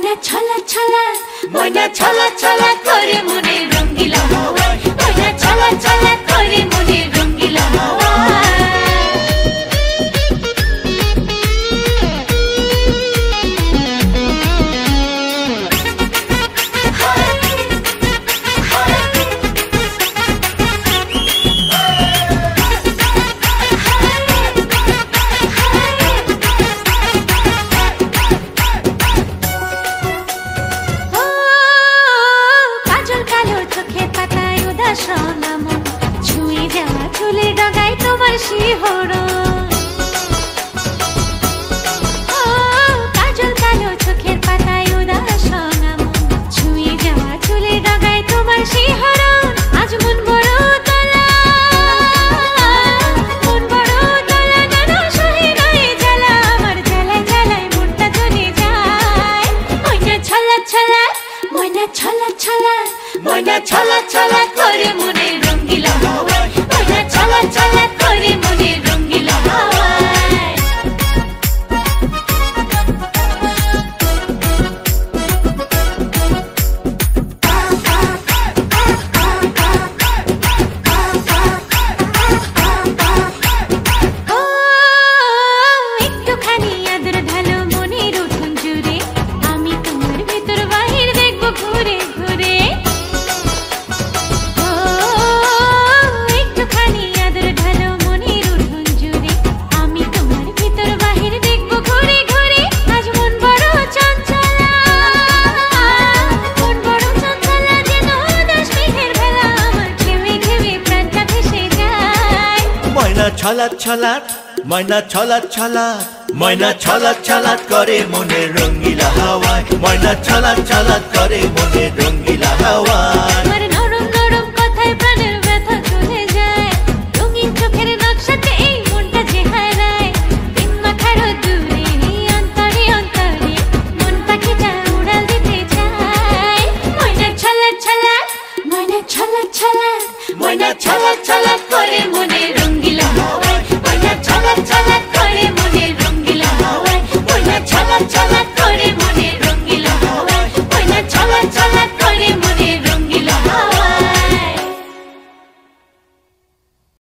ময়না ছলা ছলা, ময়না ছলা ছলা করে মনে রঙ্গিলা হাওয়ায়, ময়না ছলা ছলা করে মনে রঙ্গিলা হাওয়ায়। ছুঁয়ে যাওয়া চুলের ডগায় তোমার শিহরণ, কাজল কালো চোখের পাতায় উদাস নাম, ছুঁয়ে যাওয়া চুলের ডগায় তোমার শিহরণ। আজ মন বড় তলা, মন বড় তলা, যেন সহে নয় জ্বালা, আমার জ্বালায় জ্বালায় মনটা জ্বলে যায়। ময়না ছলা ছলা, ময়না ছলা ছলা, ময়না ছলা ছলা করে মনে রঙ্গিলা হাওয়ায়, ময়না ছলা ছলা করে মনে রঙ্গিলা হাওয়ায়। একটুখানি আদর ঢালো মনের উঠোন জুড়ে, আমি তোমার ভিতর বাহির দেখবো ঘুরে ঘুরে। একটুখানি আদর ঢালো মনের উঠোন জুড়ে, আমি তোমার ভিতর বাহির দেখবো ঘুরে ঘুরে। আজ মন বড় চঞ্চলা, মন বড় চঞ্চলা, যেন উদাস মেঘের ভেলা, আমার ঘেমে ঘেমে প্রাণটা ভেসে যায়। ময়না ছলা ছলা, ময়না ছলা ছলা, ময়না ছলা ছলা করে মনে রঙ্গিলা হাওয়ায়, ময়না ছলা ছলা করে মনে রঙ্গিলা হাওয়ায়।